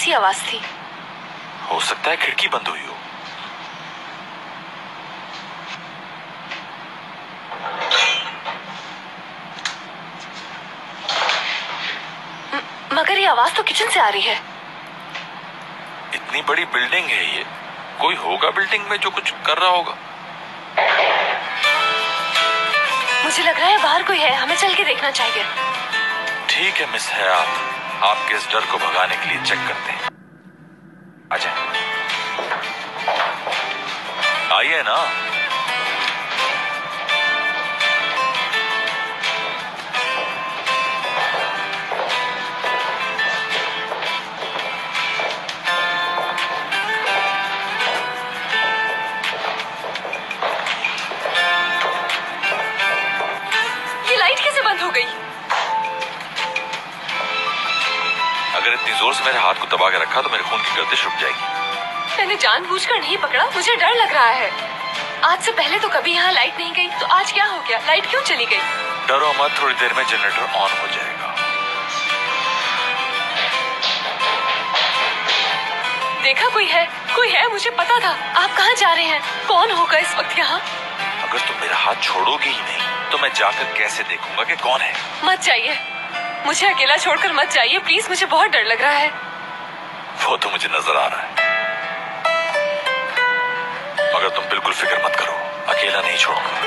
कैसी आवाज थी? हो सकता है खिड़की बंद हुई हो। मगर ये आवाज तो किचन से आ रही है। इतनी बड़ी बिल्डिंग है ये, कोई होगा बिल्डिंग में जो कुछ कर रहा होगा। मुझे लग रहा है बाहर कोई है, हमें चल के देखना चाहिए। ठीक है मिस हयात, आपके इस डर को भगाने के लिए चेक करते हैं। आ जाए, आइए ना। ये लाइट कैसे बंद हो गई? अगर इतनी जोर से मेरे हाथ को दबा के रखा तो मेरे खून की गर्दिश रुक जाएगी। मैंने जानबूझकर नहीं पकड़ा, मुझे डर लग रहा है। आज से पहले तो कभी यहाँ लाइट नहीं गई, तो आज क्या हो गया? लाइट क्यों चली गई? डरो मत, थोड़ी देर में जनरेटर ऑन हो जाएगा। देखा कोई है, मुझे पता था। आप कहाँ जा रहे हैं? कौन होगा इस वक्त यहाँ? अगर तुम मेरा हाथ छोड़ोगी ही नहीं तो मैं जाकर कैसे देखूंगा कि कौन है? मत जाइए, मुझे अकेला छोड़कर मत जाइए प्लीज, मुझे बहुत डर लग रहा है। वो तो मुझे नजर आ रहा है, मगर तुम बिल्कुल फिक्र मत करो, अकेला नहीं छोड़ूंगा,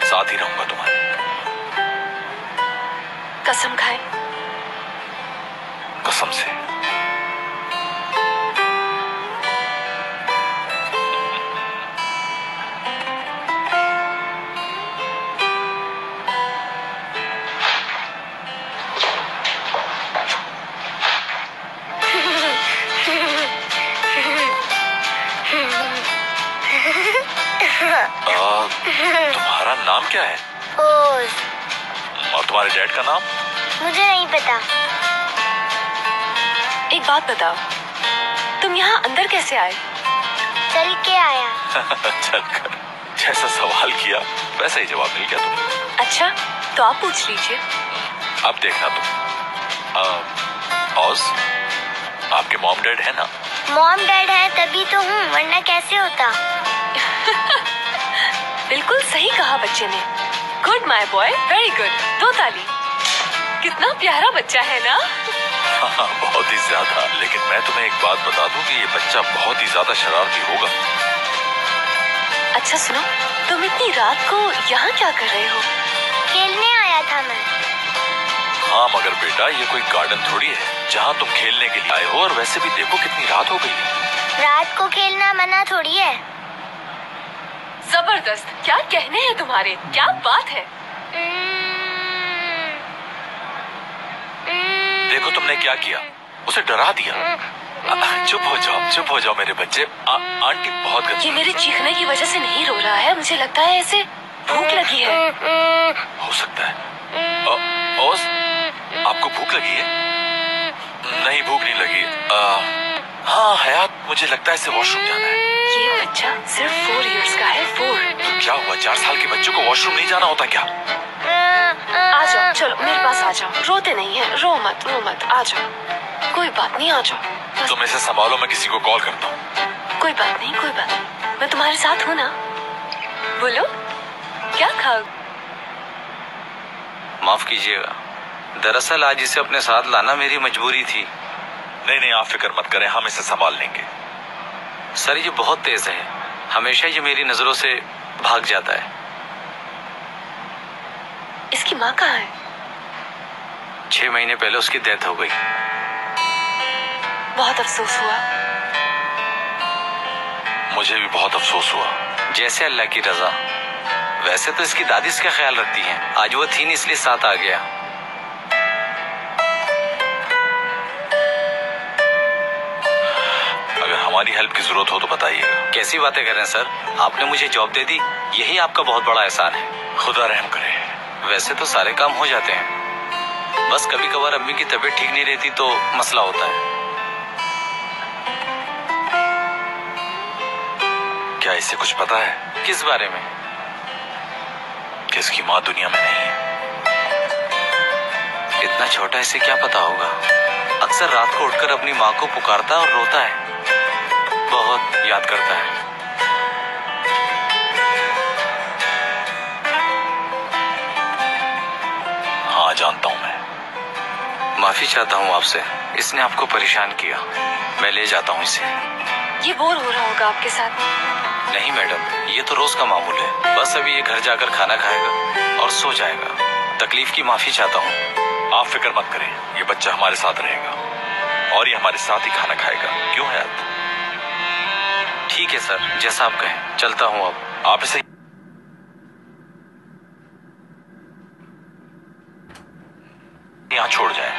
साथ ही रहूंगा तुम्हारे। कसम खाए? कसम से। तुम्हारा नाम क्या है? ओज। और तुम्हारे डैड का नाम? मुझे नहीं पता। एक बात बताओ, तुम यहाँ अंदर कैसे आए? चल के आया। चलकर। जैसा सवाल किया वैसा ही जवाब मिल गया तुम्हें। अच्छा, तो आप पूछ लीजिए। अब देखना तुम, ओज, आपके मॉम डैड है ना? मॉम डैड है तभी तो हूँ, वरना कैसे होता। बिल्कुल सही कहा बच्चे ने। Good my boy, very good. 2 ताली। कितना प्यारा बच्चा है ना? हाँ, बहुत ही ज्यादा। लेकिन मैं तुम्हें एक बात बता दूं कि ये बच्चा बहुत ही ज्यादा शरारती होगा। अच्छा सुनो, तुम इतनी रात को यहाँ क्या कर रहे हो? खेलने आया था मैं। हाँ मगर बेटा, ये कोई गार्डन थोड़ी है जहाँ तुम खेलने के लिए आए हो। और वैसे भी देखो कितनी रात हो गई। रात को खेलना मना थोड़ी है। जबरदस्त, क्या कहने हैं तुम्हारे, क्या बात है। देखो तुमने क्या किया, उसे डरा दिया। चुप हो जाओ मेरे बच्चे। आंटी बहुत गंदी। ये मेरे चीखने की वजह से नहीं रो रहा है, मुझे लगता है इसे भूख लगी है। हो सकता है। ओस, आपको भूख लगी है? नहीं, भूख नहीं लगी। हाँ हयात, मुझे लगता है इसे वॉशरूम जाना है। ये बच्चा सिर्फ 4 इयर्स का है। 4। तो क्या हुआ, 4 साल के बच्चों को वॉशरूम नहीं जाना होता क्या? आ जाओ, चलो मेरे पास आ जाओ। रोते नहीं है, रो मत, आ जाओ। कोई बात नहीं, आ जाओ। तुम इसे संभालो, मैं किसी को कॉल करता हूँ। कोई बात नहीं, मैं तुम्हारे साथ हूँ ना। बोलो, क्या खाओ? माफ कीजिएगा, दरअसल आज इसे अपने साथ लाना मेरी मजबूरी थी। नहीं, आप फिक्र मत करें, हम इसे संभाल लेंगे। सर ये बहुत तेज है, हमेशा ये मेरी नजरों से भाग जाता है। इसकी माँ कहाँ है? 6 महीने पहले उसकी डेथ हो गई। बहुत अफसोस हुआ। मुझे भी बहुत अफसोस हुआ। जैसे अल्लाह की रजा। वैसे तो इसकी दादी इसका ख्याल रखती हैं, आज वो थी नहीं इसलिए साथ आ गया। अगर हमारी हेल्प की जरूरत हो तो बताइएगा। कैसी बातें कर रहे हैं सर, आपने मुझे जॉब दे दी, यही आपका बहुत बड़ा एहसान है। खुदा रहम करे। वैसे तो सारे काम हो जाते हैं, बस कभी कभार अम्मी की तबीयत ठीक नहीं रहती तो मसला होता है। क्या इसे कुछ पता है? किस बारे में? कि इसकी माँ दुनिया में नहीं है। इतना छोटा, इसे क्या पता होगा? अक्सर रात को उठकर अपनी माँ को पुकारता और रोता है, बहुत याद करता है। हाँ जानता हूँ मैं। माफी चाहता हूँ आपसे, इसने आपको परेशान किया। मैं ले जाता हूँ इसे। ये बोर हो रहा होगा आपके साथ। नहीं मैडम, ये तो रोज का मामूल है। बस अभी ये घर जाकर खाना खाएगा और सो जाएगा। तकलीफ की माफी चाहता हूँ। आप फिक्र मत करें, ये बच्चा हमारे साथ रहेगा और ये हमारे साथ ही खाना खाएगा। क्यों हयात? ठीक है सर, जैसा आप कहें। चलता हूँ अब। आप इसे यहाँ छोड़ जाएं।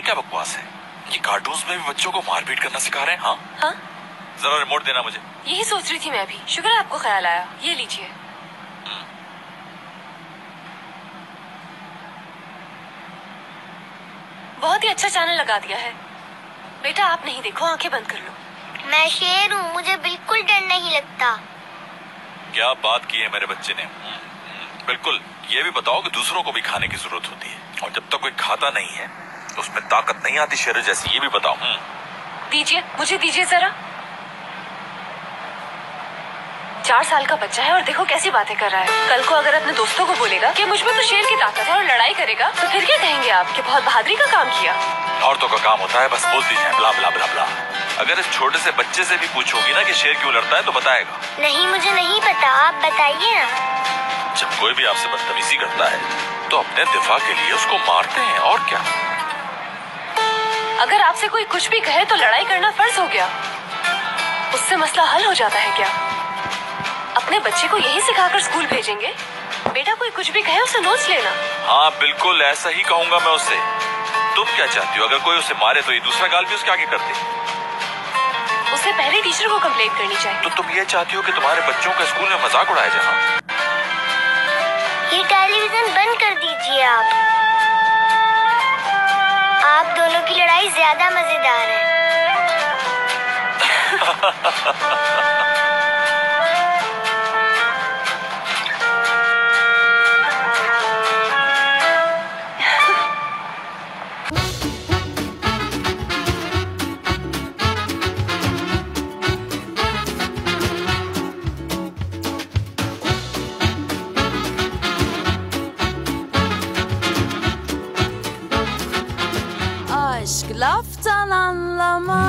क्या बकवास है? ये कार्टून्स में भी बच्चों को मारपीट करना सिखा रहे हैं। हाँ हाँ, जरा रिमोट देना मुझे। यही सोच रही थी मैं भी। शुक्र है आपको ख्याल आया। ये लीजिए। बहुत ही अच्छा चैनल लगा दिया है। बेटा आप नहीं देखो, आंखें बंद कर लो। मैं शेर हूँ, मुझे बिल्कुल डर नहीं लगता। क्या बात की है मेरे बच्चे ने। बिल्कुल। ये भी बताओ कि दूसरों को भी खाने की जरूरत होती है, और जब तक कोई खाता नहीं है तो उसमें ताकत नहीं आती शेर जैसी। ये भी बताओ। दीजिए, मुझे दीजिए जरा। 4 साल का बच्चा है और देखो कैसी बातें कर रहा है। कल को अगर अपने दोस्तों को बोलेगा कि मुझ में तो शेर की ताकत है और लड़ाई करेगा, तो फिर क्या कहेंगे आप कि बहुत बहादुरी का काम किया। औरतों का काम होता है बस बोलती जाए ब्ला ब्ला ब्ला ब्ला। अगर इस छोटे से बच्चे से भी पूछोगी ना कि शेर क्यों लड़ता है तो बताएगा। नहीं, मुझे नहीं पता, आप बताइए ना। जब कोई भी आपसे बदतमीजी करता है तो अपने दिफा के लिए उसको मारते हैं, और क्या। अगर आपसे कोई कुछ भी कहे तो लड़ाई करना फर्ज हो गया, उससे मसला हल हो जाता है क्या? अपने बच्चे को यही सिखाकर स्कूल भेजेंगे? बेटा कोई कुछ भी कहे उसे नोच लेना। हाँ बिल्कुल ऐसा ही कहूंगा मैं उससे। तुम क्या चाहती हो? अगर कोई उसे मारे तो ये दूसरा गाल भी उसके आगे कर दे। उससे पहले टीचर को कंप्लेंट करनी चाहिए। तो तुम ये चाहती हो कि तुम्हारे बच्चों का स्कूल में मजाक उड़ाया जाए? ये टेलीविजन बंद कर दीजिए आप दोनों की लड़ाई ज्यादा मजेदार है। Aşk laftan anlamaz.